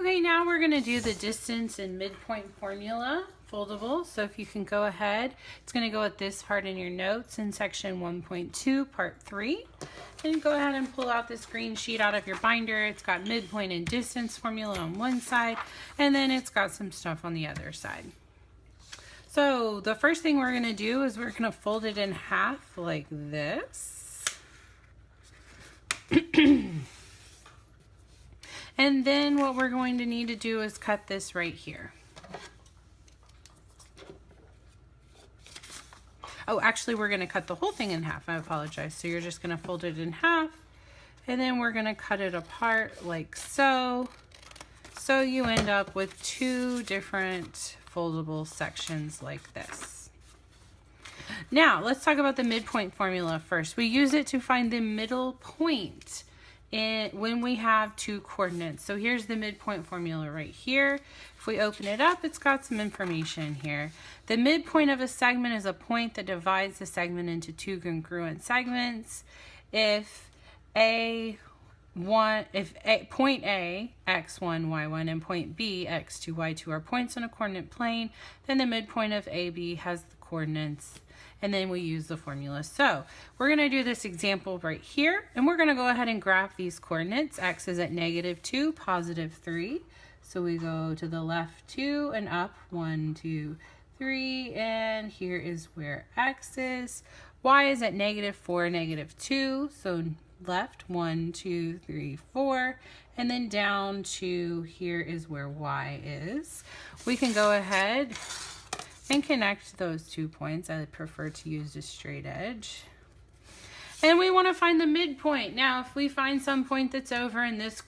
Okay, now we're going to do the distance and midpoint formula foldable. So if you can go ahead, it's going to go at this part in your notes in section 1.2, part 3. And go ahead and pull out this green sheet out of your binder. It's got midpoint and distance formula on one side, and then it's got some stuff on the other side. So the first thing we're going to do is we're going to fold it in half like this. And then what we're going to need to do is cut this right here. Oh, actually we're going to cut the whole thing in half. I apologize. So you're just going to fold it in half, and then we're going to cut it apart like so. So you end up with two different foldable sections like this. Now let's talk about the midpoint formula first. We use it to find the middle point when we have two coordinates. So here's the midpoint formula right here. If we open it up, it's got some information here. The midpoint of a segment is a point that divides the segment into two congruent segments. If point A, x1, y1, and point B, x2, y2 are points on a coordinate plane, then the midpoint of AB has the coordinates, and then we use the formula. So we're going to do this example right here, and we're going to go ahead and graph these coordinates. X is at -2, +3. So we go to the left 2 and up 1, 2, 3, and here is where X is. Y is at -4, -2. So left 1, 2, 3, 4, and then down to here is where Y is. We can go ahead and connect those 2 points. I prefer to use a straight edge. And we want to find the midpoint. Now, if we find some point that's over in this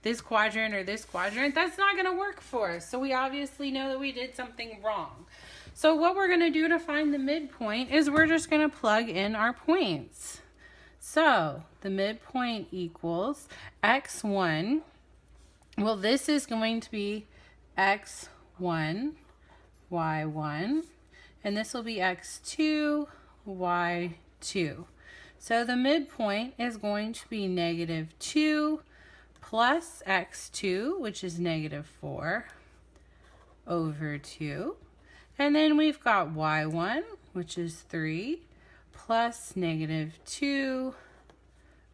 this quadrant or this quadrant, that's not going to work for us. So we obviously know that we did something wrong. So what we're going to do to find the midpoint is we're just going to plug in our points. So the midpoint equals x1. Well, this is going to be x1, y1, and this will be x2, y2. So the midpoint is going to be -2 plus x2, which is -4 over 2. And then we've got y1, which is 3, plus -2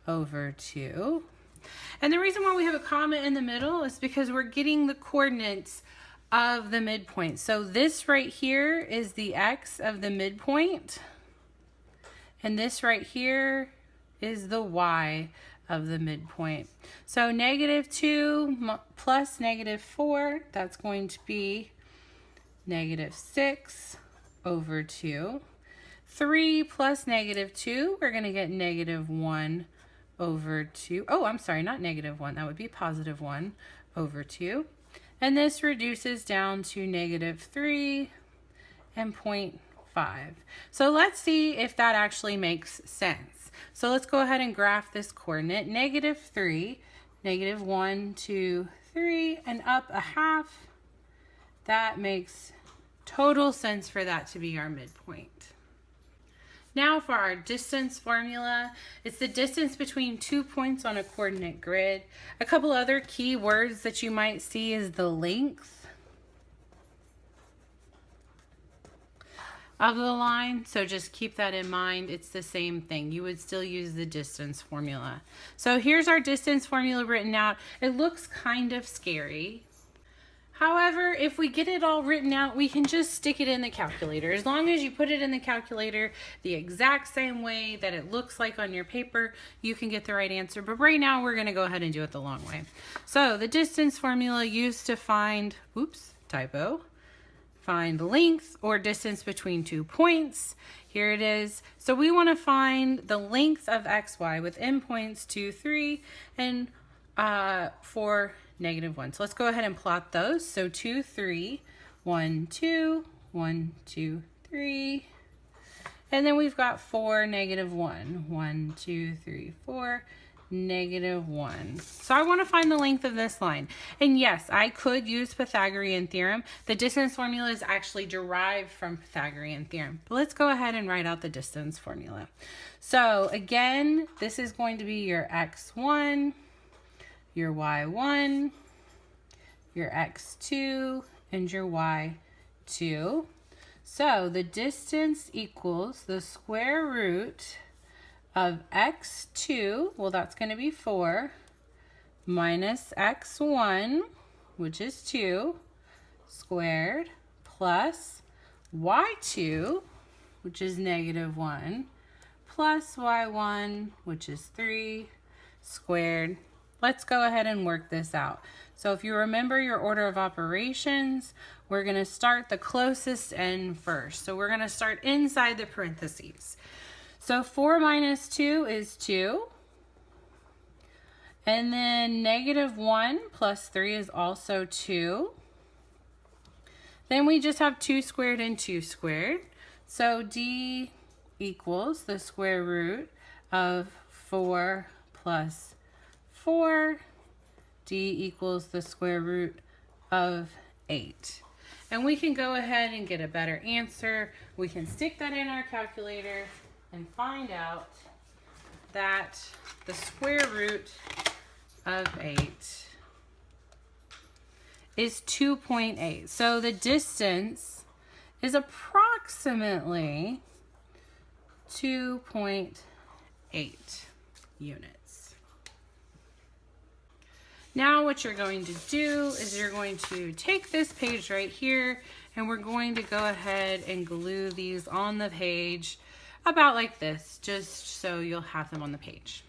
over 2. And the reason why we have a comma in the middle is because we're getting the coordinates of the midpoint. So this right here is the x of the midpoint, and this right here is the y of the midpoint. So -2 plus -4, that's going to be -6 over 2. 3 plus -2, we're going to get -1 over 2. Oh, I'm sorry, not -1. That would be +1 over 2. And this reduces down to -3 and 0.5. So let's see if that actually makes sense. So let's go ahead and graph this coordinate. -3, -1, 2, 3, and up a half. That makes total sense for that to be our midpoint. Now for our distance formula, it's the distance between 2 points on a coordinate grid. A couple other key words that you might see is the length of the line. So just keep that in mind. It's the same thing. You would still use the distance formula. So here's our distance formula written out. It looks kind of scary. However, if we get it all written out, we can just stick it in the calculator. As long as you put it in the calculator the exact same way that it looks like on your paper, you can get the right answer. But right now, we're going to go ahead and do it the long way. So the distance formula used to find, oops, typo, find length or distance between 2 points. Here it is. So we want to find the length of xy with endpoints 2, 3, and 4, -1. So let's go ahead and plot those. So 2, 3, 1, 2, 1, 2, 3. And then we've got 4, -1. 1, 2, 3, 4, -1. So I want to find the length of this line. And yes, I could use Pythagorean theorem. The distance formula is actually derived from Pythagorean theorem. But let's go ahead and write out the distance formula. So again, this is going to be your x1, your y1, your x2, and your y2. So the distance equals the square root of x2, well that's going to be 4, minus x1, which is 2, squared, plus y2, which is -1, plus y1, which is 3, squared. Let's go ahead and work this out. So if you remember your order of operations, we're going to start the closest end first. So we're going to start inside the parentheses. So 4 minus 2 is 2. And then -1 plus 3 is also 2. Then we just have 2 squared and 2 squared. So d equals the square root of 4 plus 4. D equals the square root of 8. And we can go ahead and get a better answer. We can stick that in our calculator and find out that the square root of 8 is 2.8. So the distance is approximately 2.8 units. Now what you're going to do is you're going to take this page right here and we're going to go ahead and glue these on the page about like this, just so you'll have them on the page.